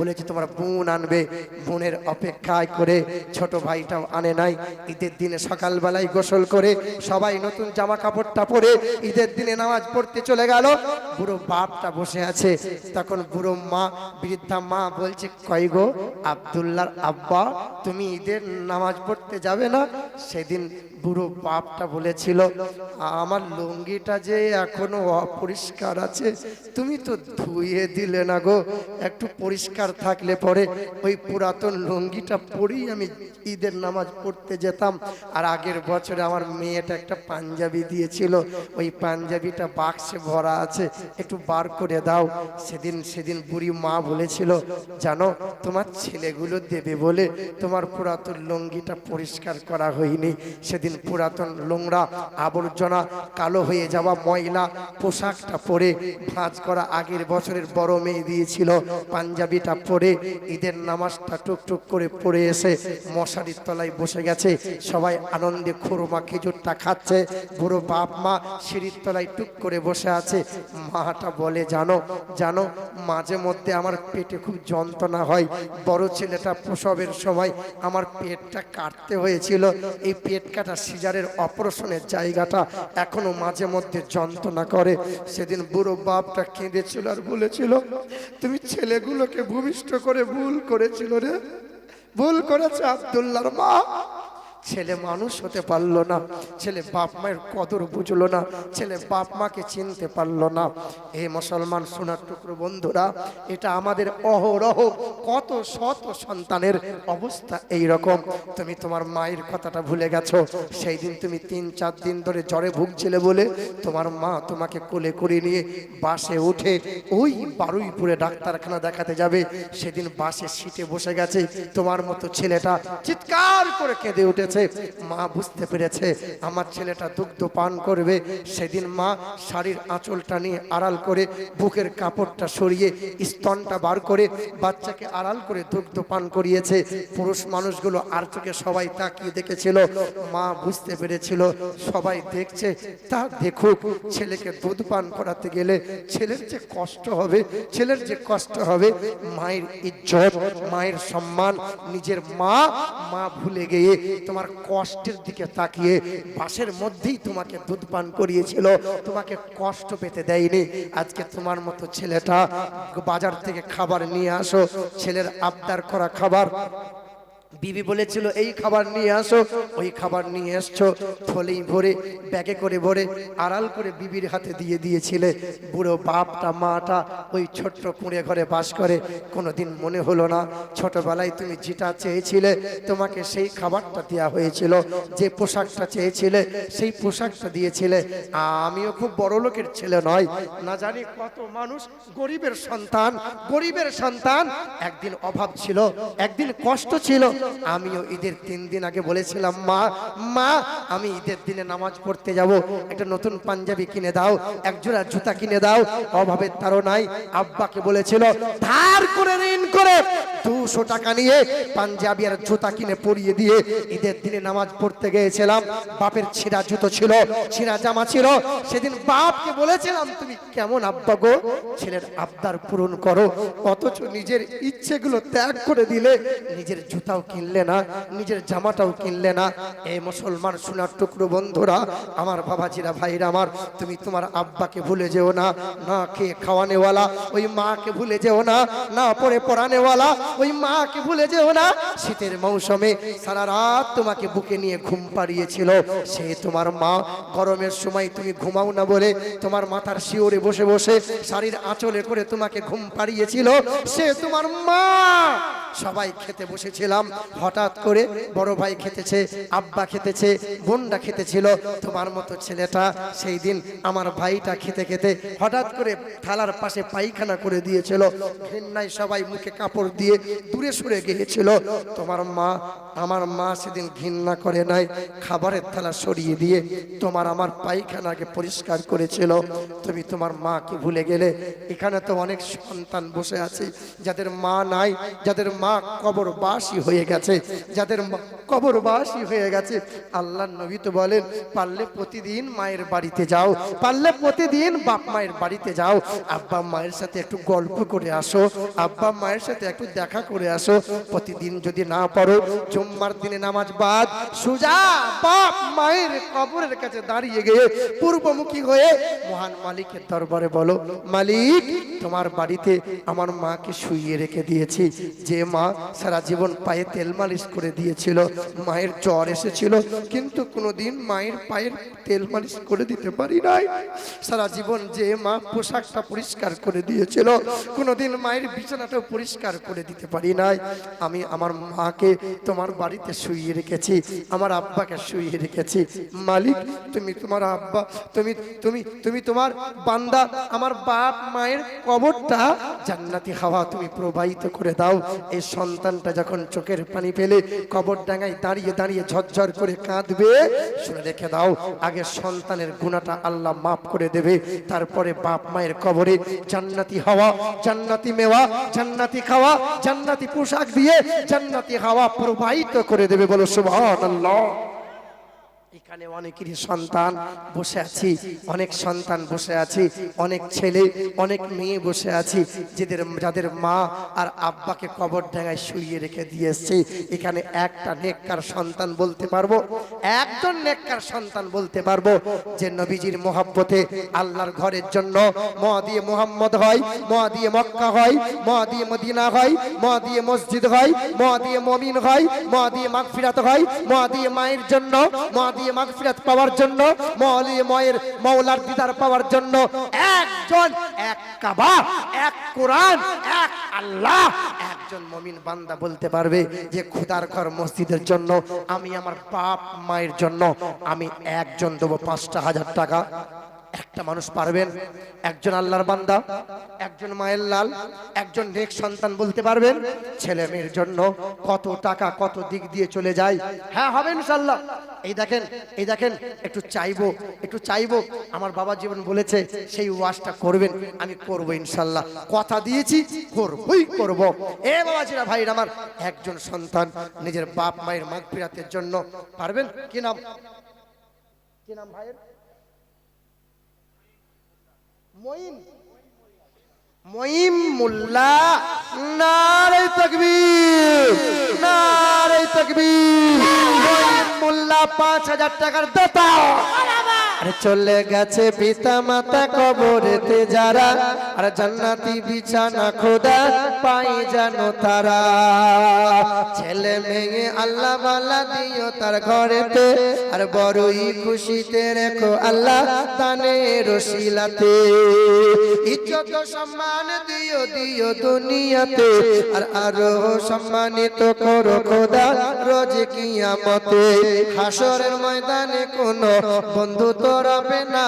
বলেছে তোমার বোন আনবে, বোনের অপেক্ষায় করে ছোট ভাইটাও আনে নাই। ঈদের দিনে সকালবেলায় গোসল করে সবাই নতুন জামা কাপড়টা পরে ঈদের দিনে নামাজ পড়তে চলে গেল। বুড়ো বাপটা বসে আছে, তখন বুড়ো মা, বৃদ্ধা মা বলছে, কই গো আব্দুল্লাহর আব্বা, তুমি ঈদের নামাজ পড়তে যাবে না? সেদিন বুড়ো বাপটা বলেছিল, আমার লুঙ্গিটা যে এখনো অপরিষ্কার আছে, তুমি তো ধুয়ে দিলে না গো, একটু পরিষ্কার থাকলে পরে ওই পুরাতন লুঙ্গিটা পরেই আমি ঈদের নামাজ পড়তে যেতাম। আর আগের বছরে আমার মেয়েটা একটা পাঞ্জাবি দিয়েছিল, ওই পাঞ্জাবিটা বাক্সে ভরা আছে, একটু বার করে দাও। সেদিন বুড়ি মা বলেছিল, জানো তোমার ছেলেগুলো দেবে বলে তোমার পুরাতন লুঙ্গিটা পরিষ্কার করা হয়নি। সেদিন পুরাতন নোংরা আবর্জনা কালো হয়ে যাওয়া ময়লা পোশাকটা পরে ভাঁজ করা আগের বছরের বড় মেয়ে দিয়েছিল পাঞ্জাবিটা পরে ঈদের নামাজটা টুকটুক করে পড়ে এসে মশারির তলায় বসে গেছে। সবাই আনন্দে খুরমা খেজুরটা খাচ্ছে, বুড়ো বাপ মা সিঁড়ির তলায় টুক করে বসে আছে। মাটা বলে, জানো জানো মাঝে মধ্যে আমার পেটে খুব যন্ত্রণা হয়, বড় ছেলেটা প্রসবের সময় আমার পেটটা কাটতে হয়েছিল, এই পেট কাটা সিজারের অপারেশনের জায়গাটা এখনো মাঝে মধ্যে যন্ত্রণা করে। সেদিন বুড়ো বাপটা কেঁদেছিল আর বলেছিল, তুমি ছেলেগুলোকে ভূমিষ্ঠ করে ভুল করেছিল রে, ভুল করেছে আব্দুল্লাহর মা। ছেলে মানুষ হতে পারলো না, ছেলে বাপ মায়ের কদর বুঝলো না, ছেলে বাপ মাকে চিনতে পারলো না। এই মুসলমান সোনার টুকরো বন্ধুরা, এটা আমাদের অহরহ কত শত সন্তানের অবস্থা এই রকম। তুমি তোমার মায়ের কথাটা ভুলে গেছো। সেই দিন তুমি 3-4 দিন ধরে জ্বরে ভুগছিলে বলে তোমার মা তোমাকে কোলে করে নিয়ে বাসে উঠে ওই বারুইপুরে ডাক্তারখানা দেখাতে যাবে। সেদিন বাসে সিটে বসে গেছে তোমার মতো ছেলেটা, চিৎকার করে কেঁদে উঠেছে। মা বুঝতে পেরেছে আমার ছেলেটা দুগ্ধ পান করবে। সেদিন মা শাড়ির আঁচলটা নিয়ে আড়াল করে বুকের কাপড়টা সরিয়ে স্তনটা বার করে বাচ্চাকে আড়াল করে দুগ্ধ পান করিয়েছে। পুরুষ মানুষগুলো আর চোখে সবাই তাকিয়ে দেখেছিল। মা বুঝতে পেরেছিল সবাই দেখছে, তা দেখুক, ছেলেকে দুধ পান করাতে গেলে ছেলের যে কষ্ট হবে, ছেলের যে কষ্ট হবে, মায়ের ইজ্জত, মায়ের সম্মান, নিজের মা মা ভুলে গিয়ে তোমার কষ্টের দিকে তাকিয়ে বাসের মধ্যেই তোমাকে দুধ পান করিয়েছিল, তোমাকে কষ্ট পেতে দেয়নি। আজকে তোমার মতো ছেলেটা বাজার থেকে খাবার নিয়ে আসো, ছেলের আবদার করা খাবার, বিবি বলেছিল এই খাবার নিয়ে আসো, ওই খাবার নিয়ে এসছো, থলেই ভরে ব্যাগে করে ভরে আড়াল করে বিবির হাতে দিয়ে দিয়েছিলে। বুড়ো বাপটা মাটা ওই ছোট্ট কুঁড়ে ঘরে বাস করে, কোনোদিন মনে হলো না ছোটবেলায় তুমি যেটা চেয়েছিলে তোমাকে সেই খাবারটা দেওয়া হয়েছিল, যে পোশাকটা চেয়েছিলে সেই পোশাকটা দিয়েছিলে। আমিও খুব বড় লোকের ছেলে নয়, না জানি কত মানুষ গরিবের সন্তান, গরিবের সন্তান, একদিন অভাব ছিল, একদিন কষ্ট ছিল। আমিও ঈদের 3 দিন আগে বলেছিলাম, মা মা আমি ঈদের দিনে নামাজ পড়তে যাব, একটা নতুন পাঞ্জাবি কিনে দাও, একজোড়া জুতা কিনে দাও। অভাবের তাড়নায় আব্বাকে বলেছিল ধার করে ঋণ করে 200 টাকা নিয়ে পাঞ্জাবি আর জুতা কিনে পরিয়ে দিয়ে ঈদের দিনে নামাজ পড়তে গিয়েছিলাম। বাপের ছিঁড়া জুতো ছিল, ছিঁড়া জামা ছিল। সেদিন বাপকে বলেছিলাম, তুমি কেমন আব্বা গো, ছেলের আবদার পূরণ করো, অথচ নিজের ইচ্ছেগুলো ত্যাগ করে দিলে, নিজের জুতাও কিনলে না, নিজের জামাটাও কিনলে না। এই মুসলমান সোনার টুকরো বন্ধুরা, আমার বাবাজিরা, ভাইরা আমার, তুমি তোমার আব্বাকে ভুলে যেও না, না খেয়ে খাওয়ানেওয়ালা ওই মাকে ভুলে যেও না, না পড়ে পড়ানেওয়ালা ওই মাকে ভুলে যেও না। শীতের মৌসুমে সারা রাত তোমাকে বুকে নিয়ে ঘুম পাড়িয়েছিল সে তোমার মা। গরমের সময় তুমি ঘুমাও না বলে তোমার মাথার শিওরে বসে বসে শাড়ির আঁচলে করে তোমাকে ঘুম পাড়িয়েছিল সে তোমার মা। সবাই খেতে বসেছিলাম, হঠাৎ করে বড় ভাই খেতেছে, আব্বা খেতেছে, বোনটা খেতেছিল। তোমার মতো ছেলেটা সেই দিন আমার ভাইটা খেতে খেতে হঠাৎ করে থালার পাশে পায়খানা করে দিয়েছিল। ঘৃণায় সবাই মুখে কাপড় দিয়ে দূরে সরে গিয়েছিল। তোমার মা, আমার মা সেদিন ঘৃণা করে নাই, খাবারের থালা সরিয়ে দিয়ে তোমার আমার পায়খানাকে পরিষ্কার করেছিল। তুমি তোমার মাকে ভুলে গেলে। এখানে তো অনেক সন্তান বসে আছে যাদের মা নাই, যাদের মা কবরবাসী হয়ে গেছে, যাদের মা কবরবাসী হয়ে গেছে, আল্লাহর নবী তো বলেন পারলে প্রতিদিন মায়ের বাড়িতে যাও, পারলে প্রতিদিন বাপ মায়ের বাড়িতে যাও, আব্বা মায়ের সাথে একটু গল্প করে আসো, আব্বা মায়ের সাথে একটু দেখা করে আসো। প্রতিদিন যদি না পারো, জুম্মার দিনে নামাজ বাদ সুজা বাপ মায়ের কবরের কাছে দাঁড়িয়ে গিয়ে পূর্বমুখী হয়ে মহান মালিকের দরবারে বলো, মালিক তোমার বাড়িতে আমার মাকে শুইয়ে রেখে দিয়েছি, যে মা সারা জীবন পায়ে তেল মালিশ করে দিয়েছিল, মায়ের জ্বর এসেছিল কিন্তু কোনোদিন মায়ের পায়ের তেল মালিশ করে দিতে পারি নাই, সারা জীবন যে মা পোশাকটা পরিষ্কার করে দিয়েছিল কোনোদিন মায়ের বিছানাটাও পরিষ্কার করে দিতে পারি নাই, আমি আমার মাকে তোমার বাড়িতে শুইয়ে রেখেছি, আমার আব্বাকে শুইয়ে রেখেছি, মালিক তুমি তোমার আব্বা তুমি তুমি তুমি তোমার বান্দা আমার বাপ মায়ের কবরটা জান্নাতি হাওয়া তুমি প্রবাহিত করে দাও। এই সন্তানটা যখন চোখের পানি ফেলে কবর ডাঙায় দাঁড়িয়ে দাঁড়িয়ে ঝরঝর করে কাঁদবে, শুনে রেখে দাও আগে সন্তানের গুনাহটা আল্লাহ মাফ করে দেবে, তারপরে বাপ মায়ের কবরে জান্নাতি হাওয়া, জান্নাতি মেওয়া, জান্নাতি খাওয়া, জান্নাতি পোশাক দিয়ে জান্নাতি হাওয়া প্রবাহিত করে দেবে। বলো সুবহানাল্লাহ। এখানে অনেকেরই সন্তান বসে আছি, অনেক সন্তান বসে আছি, অনেক ছেলে অনেক মেয়ে বসে আছি, যাদের মা আর আব্বাকে কবর ডাঙায় শুইয়ে রেখে দিয়েছে। এখানে একটা নেককার সন্তান বলতে পারবো, একজন নেককার সন্তান বলতে পারবো যে নবীজির মোহাব্বতে আল্লাহর ঘরের জন্য মা দিয়ে মুহাম্মদ হয়, মা দিয়ে মক্কা হয়, মা দিয়ে মদিনা হয়, মা দিয়ে মসজিদ হয়, মা দিয়ে মুমিন হয়, মা দিয়ে মাগফিরাত হয়, মা দিয়ে মায়ের জন্য, মা দিয়ে মাগফিরাত পাওয়ার জন্য, মায়ের মাওলার দিদার পাওয়ার জন্য একজন, এক কাবা, এক কোরআন, এক আল্লাহ, একজন মুমিন বান্দা বলতে পারবে যে খোদার ঘর মসজিদের জন্য আমি আমার বাপ মায়ের জন্য আমি একজন দেবো 5,000 টাকা। একটা মানুষ পারবেন? একজন আল্লাহর বান্দা, একজন মায়ের লাল, একজন নেক সন্তান বলতে পারবেন ছেলে মেয়ের জন্য কত টাকা কত দিক দিয়ে চলে যায়? হ্যাঁ হবে ইনশাআল্লাহ। এই দেখেন, এই দেখেন, একটু চাইবো, একটু চাইবো, আমার বাবা জীবন বলেছে সেই ওয়াজটা করবেন, আমি করব ইনশাআল্লাহ, কথা দিয়েছি করবই করব। এ বাবাজিরা ভাইরা আমার, একজন সন্তান নিজের বাপ মায়ের মাগফিরাতের জন্য পারবেন? কি নাম, কি নাম ভাইয়ের? মঈন, মঈন মোল্লা। নারে তাকবীর, নারে তাকবীর। মঈন মোল্লা 5,000 টাকার দাতা। আরে চলে গেছে পিতা মাতা কবরেতে যারা, আর জান্নাতি বিছানা খোদা পাই জানো তারা। ছেলে মেয়ে আল্লাহ বালা দিও তার ঘরেতে, আর বড়ই খুশিতে রেখো আল্লাহ দানের রসিলাতে। ইজ্জত সম্মান দিও দিও দুনিয়াতে, আর আরো সম্মানিত করো খোদা রোজ কিয়ামতে। হাসরের ময়দানে কোনো বন্ধু তো রবে না,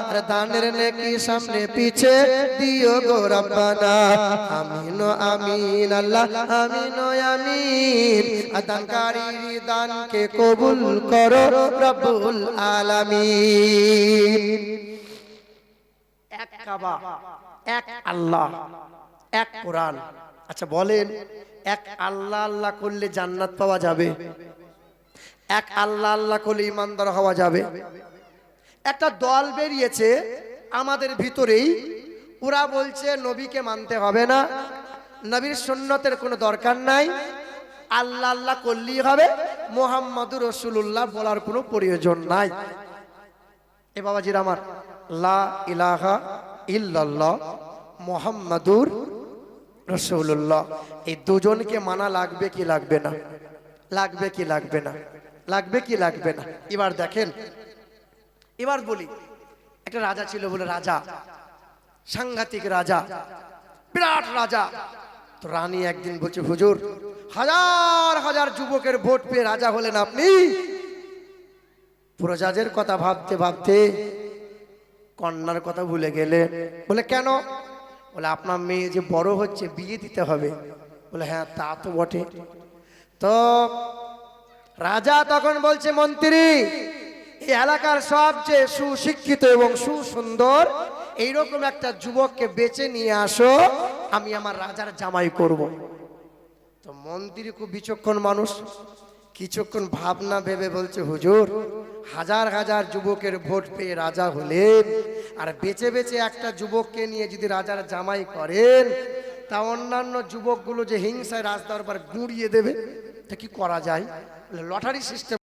আর দানের নেকি সামনে পিছে দিও গো রব্বানা। আমিন আমিন আল্লাহ আমিন আমিন। দানকারীর দানকে কবুল করো রব্বুল আলামিন। এক কাবা, এক আল্লাহ, এক কোরআন। আচ্ছা বলেন, এক আল্লাহ আল্লাহ করলে জান্নাত পাওয়া যাবে? এক আল্লাহ আল্লাহ করলে ইমানদার হওয়া যাবে? একটা দল বেরিয়েছে আমাদের ভিতরেই, ওরা বলছে নবীকে মানতে হবে না, নবীর সুন্নতের কোনো দরকার নাই, আল্লাহ আল্লাহ করলেই হবে, মুহাম্মাদুর রাসূলুল্লাহ বলার কোনো প্রয়োজন নাই। এ বাবাজির আমার, লা ইলাহা ইল্লাল্লাহ মুহাম্মাদুর রাসূলুল্লাহ, এই দুজনকে মানা লাগবে কি লাগবে না? লাগবে কি লাগবে না? লাগবে কি লাগবে না? এবার দেখেন, এবার বলি, একটা রাজা ছিল বলে, রাজা সাংঘাতিক রাজা, বিরাট রাজা। তো রানী একদিন বলছে, হুজুর হাজার হাজার যুবকের ভোট পেয়ে রাজা হলেন আপনি, প্রজাদের কথা ভাবতে ভাবতে কন্যার কথা ভুলে গেলেন। বলে কেন? বলে আপনার মেয়ে যে বড় হচ্ছে বিয়ে দিতে হবে। বলে হ্যাঁ তা তো বটে। তো রাজা তখন বলছে, মন্ত্রী এই এলাকার সবচেয়ে সুশিক্ষিত এবং সুসুন্দর এইরকম একটা যুবককে বেছে নিয়ে আসো, আমি আমার রাজার জামাই করব। তো মন্ত্রী খুব বিচক্ষণ মানুষ, কিছুক্ষণ ভাবনা ভেবে বলছে, হুজুর হাজার হাজার যুবকের ভোট পেয়ে রাজা হলেন, আর বেছে বেছে একটা যুবককে নিয়ে যদি রাজার জামাই করেন, তা অন্যান্য যুবকগুলো যে হিংসায় রাজদরবার গুঁড়িয়ে দেবে, তা কি করা যায়? Lottery system